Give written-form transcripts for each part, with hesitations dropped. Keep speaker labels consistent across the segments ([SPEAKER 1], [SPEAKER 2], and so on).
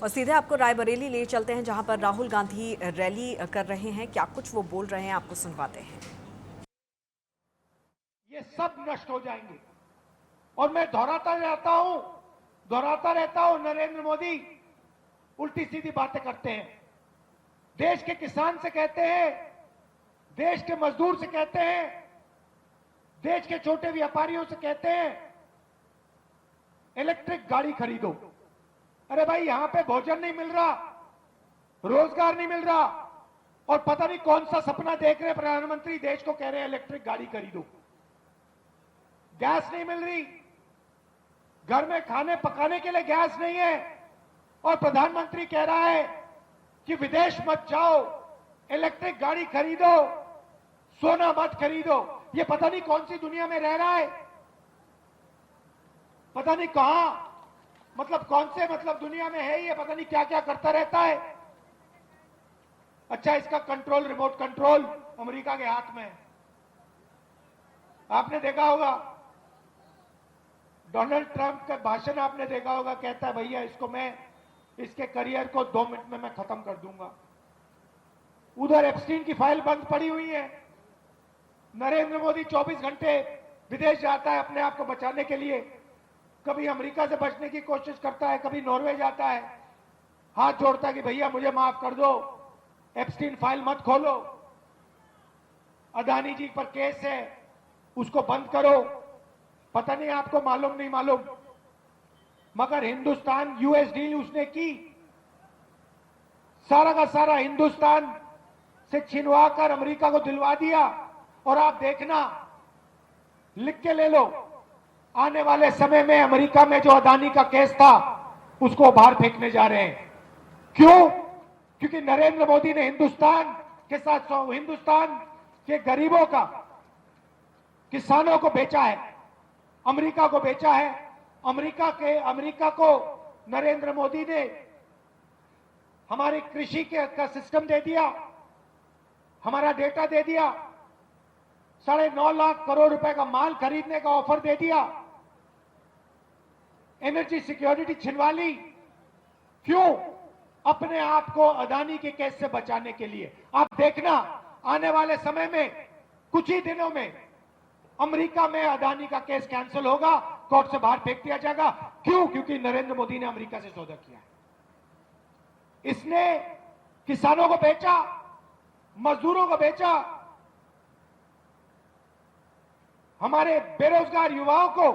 [SPEAKER 1] और सीधे आपको रायबरेली ले चलते हैं, जहां पर राहुल गांधी रैली कर रहे हैं। क्या कुछ वो बोल रहे हैं, आपको सुनवाते हैं।
[SPEAKER 2] ये सब नष्ट हो जाएंगे। और मैं दोहराता रहता हूं, नरेंद्र मोदी उल्टी सीधी बातें करते हैं। देश के किसान से कहते हैं, देश के मजदूर से कहते हैं, देश के छोटे व्यापारियों से कहते हैं इलेक्ट्रिक गाड़ी खरीदो। अरे भाई, यहां पे भोजन नहीं मिल रहा, रोजगार नहीं मिल रहा, और पता नहीं कौन सा सपना देख रहे प्रधानमंत्री, देश को कह रहे हैं इलेक्ट्रिक गाड़ी खरीदो। गैस नहीं मिल रही, घर में खाने पकाने के लिए गैस नहीं है, और प्रधानमंत्री कह रहा है कि विदेश मत जाओ, इलेक्ट्रिक गाड़ी खरीदो, सोना मत खरीदो। ये पता नहीं कौन सी दुनिया में रह रहा है, पता नहीं कहां, मतलब कौन से दुनिया में है ये, पता नहीं क्या क्या करता रहता है। अच्छा, इसका कंट्रोल, रिमोट कंट्रोल अमेरिका के हाथ में है। आपने देखा होगा डोनाल्ड ट्रंप का भाषण, आपने देखा होगा, कहता है भैया इसको मैं, इसके करियर को 2 मिनट में मैं खत्म कर दूंगा। उधर एप्स्टीन की फाइल बंद पड़ी हुई है। नरेंद्र मोदी 24 घंटे विदेश जाता है अपने आप को बचाने के लिए। कभी अमेरिका से बचने की कोशिश करता है, कभी नॉर्वे जाता है, हाथ जोड़ता है कि भैया मुझे माफ कर दो, एप्स्टीन फाइल मत खोलो, अदानी जी पर केस है उसको बंद करो। पता नहीं आपको मालूम नहीं मालूम, मगर हिंदुस्तान यूएस डील उसने की, सारा का सारा हिंदुस्तान से छिनवा कर अमेरिका को दिलवा दिया। और आप देखना, लिख के ले लो, आने वाले समय में अमेरिका में जो अदानी का केस था उसको बाहर फेंकने जा रहे हैं। क्यों? क्योंकि नरेंद्र मोदी ने हिंदुस्तान के साथ, हिंदुस्तान के गरीबों का, किसानों को बेचा है, अमेरिका को बेचा है। अमेरिका को नरेंद्र मोदी ने हमारी कृषि का सिस्टम दे दिया, हमारा डेटा दे दिया, 9.5 लाख करोड़ रुपए का माल खरीदने का ऑफर दे दिया, एनर्जी सिक्योरिटी छिनवा ली। क्यों? अपने आप को अदानी के केस से बचाने के लिए। आप देखना, आने वाले समय में कुछ ही दिनों में अमेरिका में अदानी का केस कैंसिल होगा, कोर्ट से बाहर फेंक दिया जाएगा। क्यों? क्योंकि नरेंद्र मोदी ने अमेरिका से सौदा किया है। इसने किसानों को बेचा, मजदूरों को बेचा, हमारे बेरोजगार युवाओं को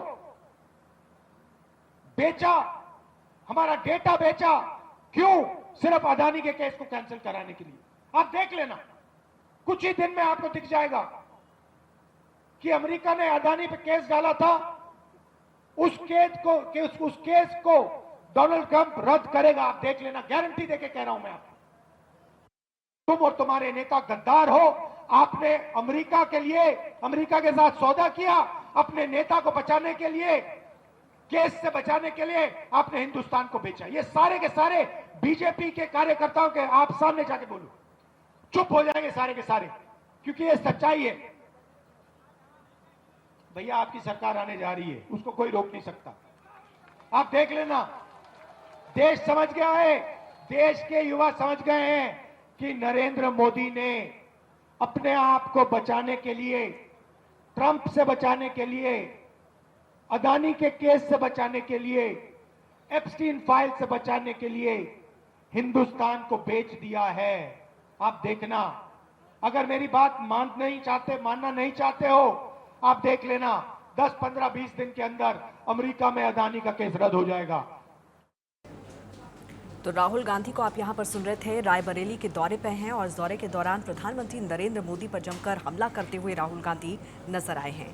[SPEAKER 2] बेचा, हमारा डेटा बेचा। क्यों? सिर्फ अदानी के केस को कैंसिल कराने के लिए। आप देख लेना, कुछ ही दिन में आपको दिख जाएगा कि अमेरिका ने अदानी पे केस डाला था, उस केस को डोनाल्ड ट्रंप रद्द करेगा। आप देख लेना, गारंटी देके कह रहा हूं मैं आपको। तुम और तुम्हारे नेता गद्दार हो। आपने अमेरिका के लिए, अमेरिका के साथ सौदा किया, अपने नेता को बचाने के लिए, केस से बचाने के लिए आपने हिंदुस्तान को बेचा। ये सारे के सारे बीजेपी के कार्यकर्ताओं के, आप सामने जाके बोलो, चुप हो जाएंगे सारे के सारे, क्योंकि ये सच्चाई है। भैया, आपकी सरकार आने जा रही है, उसको कोई रोक नहीं सकता। आप देख लेना, देश समझ गया है, देश के युवा समझ गए हैं कि नरेंद्र मोदी ने अपने आप को बचाने के लिए, ट्रंप से बचाने के लिए, अदानी के केस से बचाने के लिए, एप्स्टीन फाइल से बचाने के लिए हिंदुस्तान को बेच दिया है। आप देखना, अगर मेरी बात मानना नहीं चाहते हो, आप देख लेना, 10, 15, 20 दिन के अंदर अमेरिका में अदानी का केस रद्द हो जाएगा।
[SPEAKER 1] तो राहुल गांधी को आप यहां पर सुन रहे थे, रायबरेली के दौरे पे हैं और इस दौरे के दौरान प्रधानमंत्री नरेंद्र मोदी पर जमकर हमला करते हुए राहुल गांधी नजर आए हैं।